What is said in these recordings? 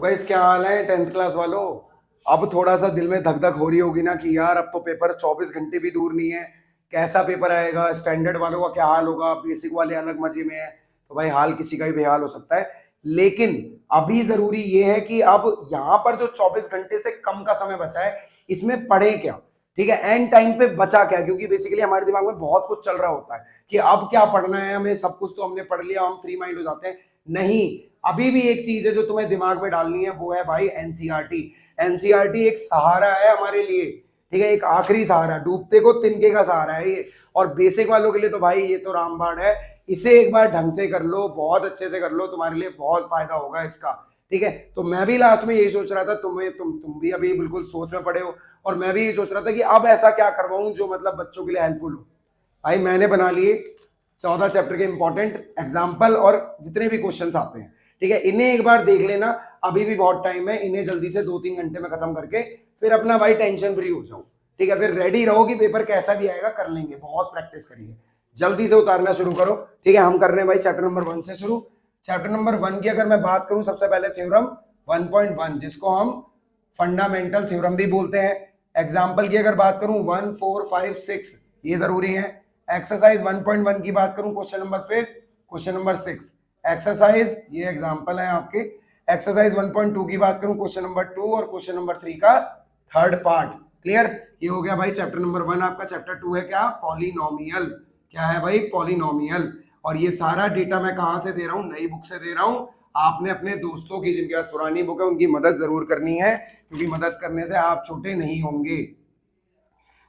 Guys क्या हाल है tenth class वालों। अब थोड़ा सा दिल में धक धक हो रही होगी ना कि यार अब तो पेपर 24 घंटे भी दूर नहीं है। कैसा पेपर आएगा, स्टैंडर्ड वालों का क्या हाल होगा, बेसिक वाले अलग मजे में है। तो भाई हाल किसी का भी बेहाल हो सकता है। लेकिन अभी जरूरी ये है कि अब यहाँ पर जो 24 घंटे से कम का समय बचा है इसमें पढ़े क्या। ठीक है, एंड टाइम पे बचा क्या, क्योंकि बेसिकली हमारे दिमाग में बहुत कुछ चल रहा होता है कि अब क्या पढ़ना है हमें, सब कुछ तो हमने पढ़ लिया, हम फ्री माइंड हो जाते हैं। नहीं, अभी भी एक चीज है जो तुम्हें दिमाग में डालनी है, वो है भाई एनसीईआरटी। एनसीईआरटी एक सहारा है हमारे लिए। ठीक है, एक आखिरी सहारा, डूबते को तिनके का सहारा है ये। और बेसिक वालों के लिए तो भाई ये तो रामबाण है। इसे एक बार ढंग से कर लो, बहुत अच्छे से कर लो, तुम्हारे लिए बहुत फायदा होगा इसका। ठीक है, तो मैं भी लास्ट में यही सोच रहा था, तुम भी अभी बिल्कुल सोच में पड़े हो, और मैं भी यही सोच रहा था कि अब ऐसा क्या करवाऊं जो मतलब बच्चों के लिए हेल्पफुल हो। भाई मैंने बना लिए 14 चैप्टर के इंपॉर्टेंट एग्जाम्पल और जितने भी क्वेश्चन आते हैं। ठीक है, इन्हें एक बार देख लेना, अभी भी बहुत टाइम है, इन्हें जल्दी से 2-3 घंटे में खत्म करके फिर अपना भाई टेंशन फ्री हो जाओ। ठीक है, फिर रेडी रहो कि पेपर कैसा भी आएगा कर लेंगे, बहुत प्रैक्टिस करिए, जल्दी से उतारना शुरू करो। ठीक है, हम कर रहे हैं भाई चैप्टर नंबर 1 से शुरू। चैप्टर नंबर 1 की अगर मैं बात करूं, सबसे पहले थ्योरम 1.1 जिसको हम फंडामेंटल थ्योरम भी बोलते हैं। एग्जाम्पल की अगर बात करूं 1, 4, 5, 6 ये जरूरी है। एक्सरसाइज 1.1 की बात करूं, question number 5, question number 6 exercise, ये एग्जाम्पल है आपके। एक्सरसाइज 1.2 की बात करूं, क्वेश्चन नंबर 2 और क्वेश्चन नंबर 3 का थर्ड पार्ट। क्लियर, ये हो गया भाई चैप्टर नंबर 1 आपका। चैप्टर 2 है क्या, पॉलिनोमियल। क्या है भाई, पॉलिनोमियल। और ये सारा डेटा मैं कहां से दे रहा हूं, नई बुक से दे रहा हूं। आपने अपने दोस्तों की जिनके पास पुरानी बुक है उनकी मदद जरूर करनी है, क्योंकि मदद करने से आप छोटे नहीं होंगे।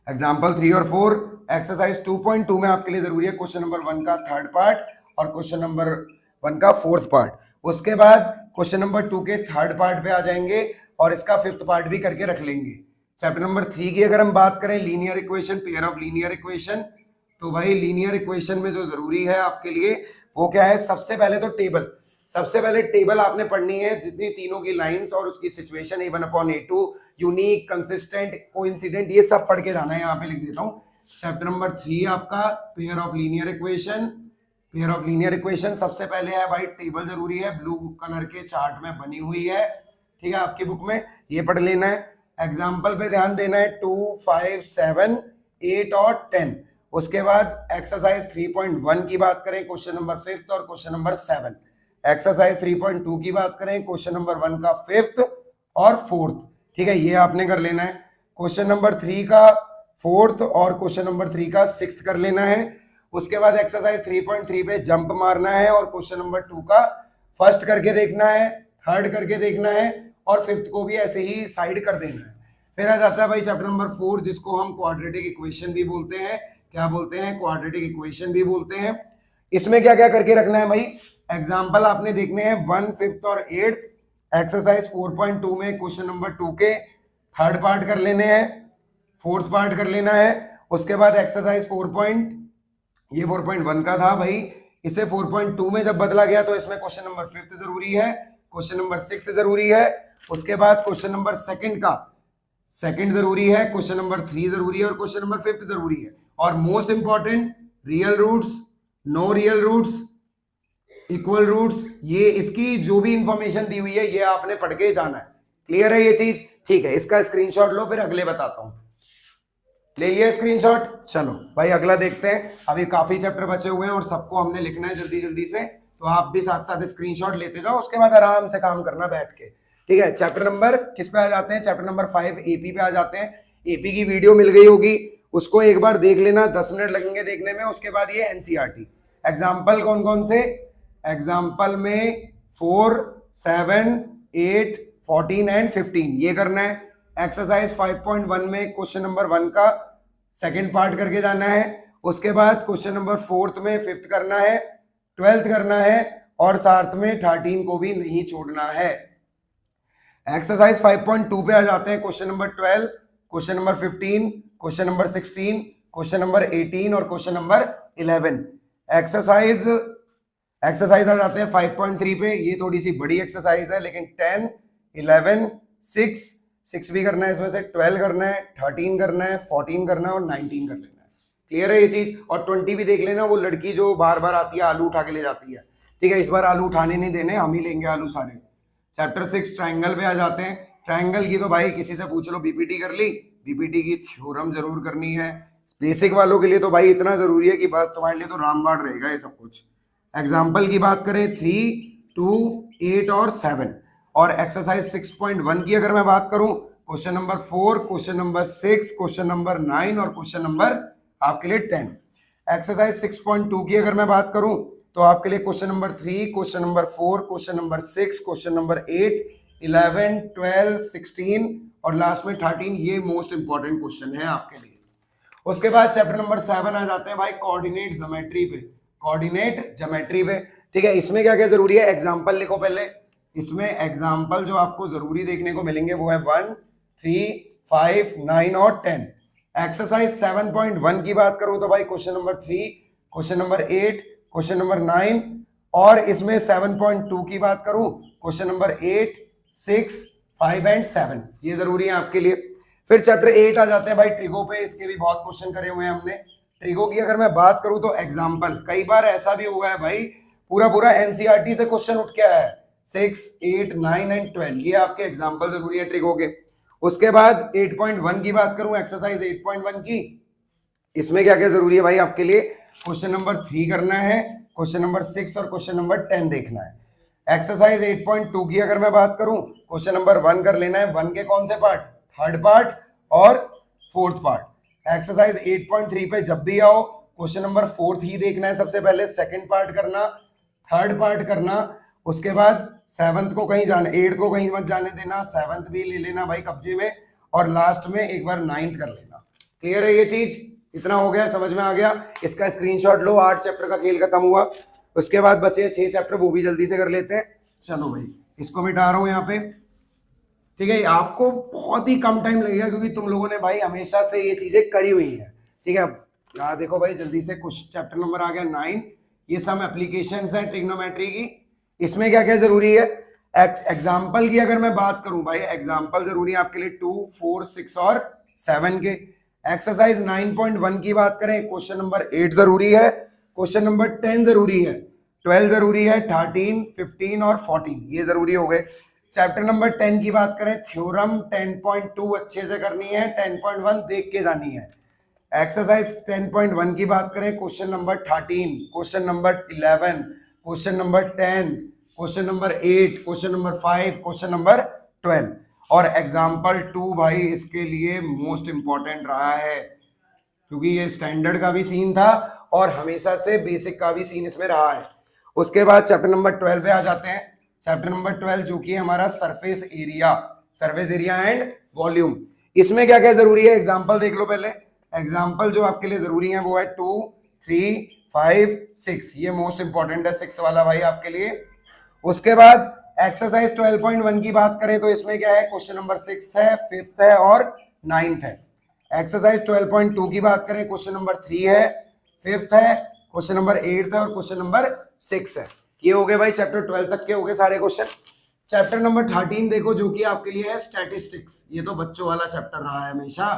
एग्जाम्पल 3 और 4, एक्सरसाइज 2.2 में आपके लिए जरूरी है क्वेश्चन नंबर 1 का थर्ड पार्ट और क्वेश्चन नंबर 1 का फोर्थ पार्ट। उसके बाद क्वेश्चन नंबर 2 के थर्ड पार्ट पे आ जाएंगे और इसका फिफ्थ पार्ट भी करके रख लेंगे। चैप्टर नंबर 3 की अगर हम बात करें, linear equation, pair of linear equation, तो भाई लीनियर इक्वेशन में जो जरूरी है आपके लिए वो क्या है, सबसे पहले तो टेबल। सबसे पहले टेबल आपने पढ़नी है, जितनी तीनों की लाइंस और उसकी situation A1/A2, unique, consistent, coincident, ये सब पढ़ के जाना है। यहाँ पे लिख देता हूँ चैप्टर नंबर 3 आपका pair of linear equation. Pair of linear equation सबसे पहले है भाई टेबल जरूरी है, ब्लू कलर के चार्ट में बनी हुई है। ठीक है, आपकी बुक में ये पढ़ लेना है। एग्जाम्पल पे ध्यान देना है, 2, 5, 7, 8 और 10। उसके बाद एक्सरसाइज 3.1 की बात करें, क्वेश्चन नंबर 5 और क्वेश्चन नंबर 7। एक्सरसाइज 3.2 की बात करें, क्वेश्चन नंबर 1 का 5th और 4th। ठीक है, ये आपने कर लेना है। क्वेश्चन नंबर 3 का 4th और क्वेश्चन नंबर 3 का 6th कर लेना है। उसके बाद एक्सरसाइज 3.3 पे जंप मारना है और क्वेश्चन नंबर 2 का फर्स्ट करके देखना है, थर्ड करके देखना है और फिफ्थ को भी ऐसे ही साइड कर देना है। फिर आ जाता है भाई चैप्टर नंबर 4 जिसको हम क्वाड्रेटिक इक्वेशन भी बोलते हैं। क्या बोलते हैं, क्वाड्रेटिक इक्वेशन भी बोलते हैं। इसमें क्या क्या करके रखना है भाई, एग्जाम्पल आपने देखने हैं 1, 5th और 8th। एक्सरसाइज 4.2 में क्वेश्चन नंबर 2 के थर्ड पार्ट कर लेने हैं, फोर्थ पार्ट कर लेना है। उसके बाद एक्सरसाइज 4 ये 4.1 का था भाई, इसे 4.2 में जब बदला गया तो इसमें क्वेश्चन नंबर 5th जरूरी है, क्वेश्चन नंबर 6th जरूरी है। उसके बाद क्वेश्चन नंबर सेकंड का सेकंड जरूरी है, क्वेश्चन नंबर 3 जरूरी है और क्वेश्चन नंबर 5th जरूरी है। और most important, real roots, no real roots, equal roots, ये इसकी जो भी इंफॉर्मेशन दी हुई है ये आपने पढ़ के जाना है। क्लियर है ये चीज? ठीक है, इसका स्क्रीनशॉट लो, फिर अगले बताता हूं। ले लिया स्क्रीनशॉट? चलो भाई अगला देखते हैं। अभी काफी चैप्टर बचे हुए हैं और सबको हमने लिखना है जल्दी जल्दी से, तो आप भी साथ साथ स्क्रीनशॉट लेते जाओ, उसके बाद आराम से काम करना बैठ के। ठीक है, चैप्टर नंबर किस पे आ जाते हैं, चैप्टर नंबर 5 एपी पे आ जाते हैं। एपी की वीडियो मिल गई होगी, उसको एक बार देख लेना, 10 मिनट लगेंगे देखने में। उसके बाद ये एनसीईआरटी एग्जाम्पल कौन कौन से, एग्जाम्पल में 4, 7, 8, 14 एंड 15 ये करना है। एक्सरसाइज 5.1 में क्वेश्चन नंबर 1 का सेकंड पार्ट करके जाना है। उसके बाद क्वेश्चन नंबर 4th में 5th करना है, 12th करना है और साथ में 13 को भी नहीं छोड़ना है। एक्सरसाइज 5.2 पे आ जाते हैं, question number 12, question number 15, question number 16, question number 18 और क्वेश्चन नंबर 11। एक्सरसाइज आ जाते हैं 5.3 पे, ये थोड़ी सी बड़ी एक्सरसाइज है, लेकिन 10, 11, 6 भी करना है, इसमें से 12 करना है, 13 करना है, 14 करना है और 19 कर लेना है। क्लियर है ये चीज? और 20 भी देख लेना, वो लड़की जो बार बार आती है आलू उठा के ले जाती है। ठीक है, इस बार आलू उठाने नहीं देने, हम ही लेंगे आलू सारे। चैप्टर 6 ट्राइंगल पे आ जाते हैं। ट्राइंगल की तो भाई किसी से पूछ लो, बीपीटी कर ली, बीपीटी की थ्योरम जरूर करनी है। बेसिक वालों के लिए तो भाई इतना जरूरी है कि बस तुम्हारे लिए तो रामबाण रहेगा ये सब कुछ। एग्जाम्पल की बात करें 3, 2, 8 और 7। और एक्सरसाइज 6.1 की अगर मैं बात करूं, question number 4, question number 6, question number 9 और क्वेश्चन नंबर आपके लिए 10। एक्सरसाइज 6.2 की अगर मैं बात करूं तो आपके लिए question number 3, question number 4, question number 6, question number 8, 11, 12, 16 और लास्ट में 13, ये मोस्ट इंपॉर्टेंट क्वेश्चन है आपके लिए। उसके बाद चैप्टर नंबर 7 आ जाते हैं भाई कोऑर्डिनेट ज्योमेट्री पे। कोऑर्डिनेट ज्योमेट्री पे, ठीक है, इसमें क्या क्या जरूरी है, एग्जांपल लिखो पहले। इसमें एग्जांपल जो आपको जरूरी देखने को मिलेंगे वो है 1, 3, 5, 9 और 10। एक्सरसाइज 7.1 की बात करूं तो भाई question number 3, question number 8, question number 9 और इसमें 7.2 की बात करूं क्वेश्चन नंबर 8, 6, 5 एंड 7, ये जरूरी है आपके लिए। फिर चैप्टर 8 आ जाते हैं भाई ट्रिगो पे, इसके भी बहुत क्वेश्चन करे हुए हैं हमने। ट्रिगो की अगर मैं बात करूं तो एग्जांपल, कई बार ऐसा भी हुआ है भाई पूरा पूरा एनसीईआरटी से क्वेश्चन उठ के आया है। 6, 8, 9 एंड 12, ये आपके एग्जांपल जरूरी है ट्रिगो के। उसके बाद 8.1 की बात करूं, एक्सरसाइज 8.1 की, इसमें क्या क्या जरूरी है भाई आपके लिए, क्वेश्चन नंबर 3 करना है, क्वेश्चन नंबर 6 और क्वेश्चन नंबर 10 देखना है। एक्सरसाइज 8.2 की अगर मैं बात करूं, क्वेश्चन नंबर 1 कर लेना है, 1 के कौन से पार्ट, थर्ड पार्ट और फोर्थ पार्ट। एक्सरसाइज 8.3 पे जब भी आओ क्वेश्चन नंबर 4 ही देखना है सबसे पहले, सेकंड पार्ट करना, थर्ड पार्ट करना, उसके बाद 7th को कहीं जाने, 8th को कहीं मत जाने देना, 7th भी ले लेना भाई कब्जे में, और लास्ट में एक बार 9th कर लेना। क्लियर है ये चीज, इतना हो गया, समझ में आ गया। इसका स्क्रीनशॉट लो, 8 चैप्टर का खेल खत्म हुआ। उसके बाद बचे 6 चैप्टर, वो भी जल्दी से कर लेते हैं। चलो भाई इसको मिटा रहा हूं यहाँ पे, ठीक है। आपको बहुत ही कम टाइम लगेगा क्योंकि तुम लोगों ने भाई हमेशा से ये चीजें करी हुई है, ठीक है। यहाँ देखो भाई जल्दी से, कुछ चैप्टर नंबर आ गया 9, ये सब एप्लीकेशंस हैं ट्रिग्नोमेट्री की। इसमें क्या क्या जरूरी है, एग्जाम्पल की अगर मैं बात करूं भाई, एग्जाम्पल जरूरी है आपके लिए 2, 4, 6 और 7 के। एक्सरसाइज 9.1 की बात करें, क्वेश्चन नंबर 8 जरूरी है, क्वेश्चन नंबर 10 जरूरी है, 12 जरूरी है, 13, 15 और 14 ये जरूरी हो गए। चैप्टर नंबर 10 की बात करें, थ्योरम 10.2 अच्छे से करनी है, 10.1 देख के जानी है। एक्सरसाइज 10.1 की बात करें, question number 13, question number 11, question number 10, question number 8, question number 5, question number 12 और एग्जाम्पल 2 भाई इसके लिए मोस्ट इंपॉर्टेंट रहा है क्योंकि ये स्टैंडर्ड का भी सीन था और हमेशा से बेसिक का भी सीन इसमें रहा है। उसके बाद चैप्टर नंबर 12 पे आ जाते हैं। चैप्टर नंबर 12 जो कि हमारा सरफेस एरिया एंड वॉल्यूम। इसमें क्या क्या जरूरी है, एग्जाम्पल देख लो पहले। एग्जाम्पल जो आपके लिए जरूरी है वो है 2, 3, 5, 6, ये मोस्ट इंपॉर्टेंट है 6th वाला भाई आपके लिए। उसके बाद एक्सरसाइज 12.1 की बात करें तो इसमें क्या है, क्वेश्चन नंबर 6 है, 5th है और 9th है। एक्सरसाइज 12.2 की बात करें, क्वेश्चन नंबर 3 है, 5th है, क्वेश्चन नंबर 8 है और क्वेश्चन नंबर 6 है। ये हो गए भाई चैप्टर 12 तक के हो गए सारे क्वेश्चन। चैप्टर नंबर 13 देखो जो कि आपके लिए है स्टैटिस्टिक्स। ये तो बच्चों वाला चैप्टर रहा है हमेशा।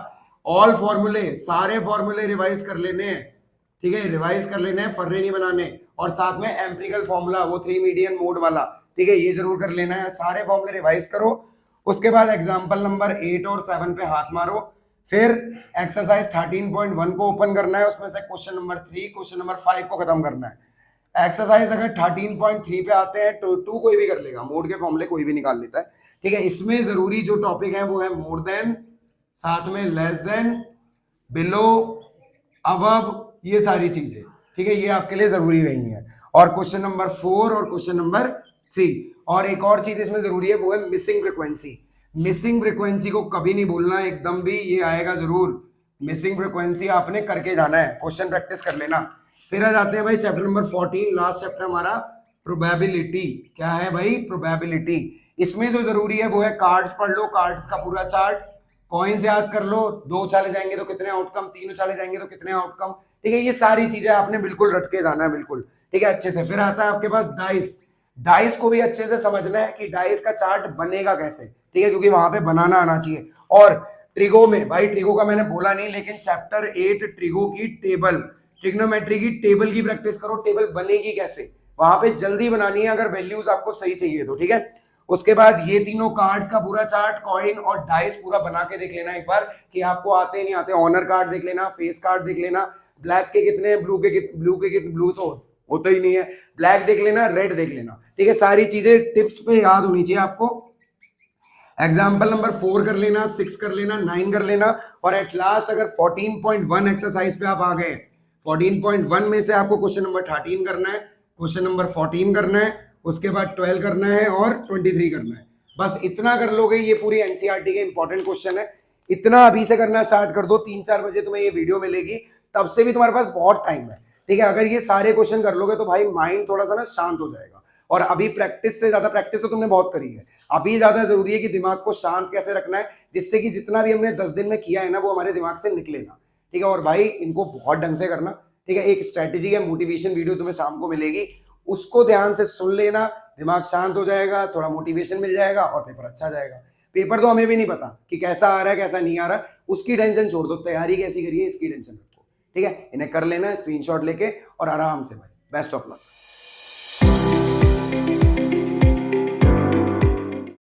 ऑल फॉर्मूले, सारे फॉर्मूले रिवाइज कर लेने हैं, ठीक है, रिवाइज कर लेने हैं, फर्रे नहीं बनाने। और साथ में एम्पिरिकल फॉर्मूला, वो 3 मीडियन मोड वाला, ठीक है, ये जरूर कर लेना है। सारे फॉर्मूले रिवाइज करो। उसके बाद एग्जाम्पल नंबर 8 और 7 पे हाथ मारो। फिर एक्सरसाइज 13.1 को ओपन करना है, उसमें से क्वेश्चन नंबर 3, क्वेश्चन नंबर 5 को खत्म करना है। एक्सरसाइज अगर 13.3 पे आते हैं तो 2 कोई भी कर लेगा, मोड के फॉर्मूले कोई भी निकाल लेता है, ठीक है। इसमें जरूरी जो टॉपिक है वो है मोर देन, साथ में लेस देन, बिलो, अबव, ये सारी चीजें, ठीक है, ये आपके लिए जरूरी रही है। और क्वेश्चन नंबर 4 और क्वेश्चन नंबर 3। और एक और चीज इसमें जरूरी है वो है मिसिंग फ्रीक्वेंसी। मिसिंग फ्रीक्वेंसी को कभी नहीं भूलना एकदम भी, ये आएगा जरूर। मिसिंग फ्रीक्वेंसी आपने करके जाना है, क्वेश्चन प्रैक्टिस कर लेना। फिर आ जाते हैं भाई चैप्टर नंबर 14, लास्ट चैप्टर हमारा प्रोबेबिलिटी। क्या है भाई, प्रोबेबिलिटी। इसमें जो जरूरी है वो है कार्ड्स पढ़ लो, कार्ड्स का पूरा चार्ट, कॉइन्स याद कर लो, 2 उछाले जाएंगे तो कितने आउटकम, 3 उछाले जाएंगे तो कितने आउटकम, ठीक है, ये सारी चीजें आपने बिल्कुल रट के जाना है, बिल्कुल, ठीक है, अच्छे से। फिर आता है आपके पास डाइस। डाइस को भी अच्छे से समझना है कि डाइस का चार्ट बनेगा कैसे, ठीक है, क्योंकि वहां पे बनाना आना चाहिए। और ट्रिगो में भाई, ट्रिगो का मैंने बोला नहीं, लेकिन चैप्टर 8 ट्रिगो की टेबल, ट्रिग्नोमेट्री की टेबल की प्रैक्टिस करो। टेबल बनेगी कैसे, वहां पे जल्दी बनानी है अगर वैल्यूज आपको सही चाहिए तो, ठीक है। उसके बाद ये तीनों कार्ड्स का पूरा चार्ट, कॉइन और डाइस पूरा बना के देख लेना एक बार कि आपको आते नहीं आते। ऑनर कार्ड देख लेना, फेस कार्ड देख लेना, ब्लैक के कितने, ब्लू के कितने, ब्लू तो होता ही नहीं है, ब्लैक देख लेना, रेड देख लेना, ठीक है। सारी चीजें टिप्स पे याद होनी चाहिए आपको। एग्जाम्पल नंबर 4 कर लेना, 6 कर लेना, 9 कर लेना, और एट लास्ट अगर 14.1 एक्सरसाइज पे आप आ गए, 14.1 में से आपको क्वेश्चन नंबर 13 करना है, क्वेश्चन नंबर 14 करना है, उसके बाद 12 करना है और 23 करना है। बस इतना कर लोगे, ये पूरी एनसीईआरटी के इंपॉर्टेंट क्वेश्चन है। इतना अभी से करना स्टार्ट कर दो, 3-4 बजे तुम्हें ये वीडियो मिलेगी, तब से भी तुम्हारे पास बहुत टाइम है, ठीक है। अगर ये सारे क्वेश्चन कर लोगे तो भाई माइंड थोड़ा सा ना शांत हो जाएगा। और अभी प्रैक्टिस से ज्यादा, प्रैक्टिस तो तुमने बहुत करी है, अभी ज्यादा जरूरी है कि दिमाग को शांत कैसे रखना है, जिससे कि जितना भी हमने 10 दिन में किया है ना वो हमारे दिमाग से निकले ना, ठीक है। और भाई इनको बहुत ढंग से करना, ठीक है। एक स्ट्रेटेजी है, मोटिवेशन वीडियो तुम्हें शाम को मिलेगी, उसको ध्यान से सुन लेना, दिमाग शांत हो जाएगा, थोड़ा मोटिवेशन मिल जाएगा और पेपर अच्छा जाएगा। पेपर तो हमें भी नहीं पता कि कैसा आ रहा है कैसा नहीं आ रहा, उसकी टेंशन छोड़ दो, तैयारी कैसी करिए इसकी टेंशन रखो, ठीक है। इन्हें कर लेना स्क्रीनशॉट लेके और आराम से भाई। Best of luck.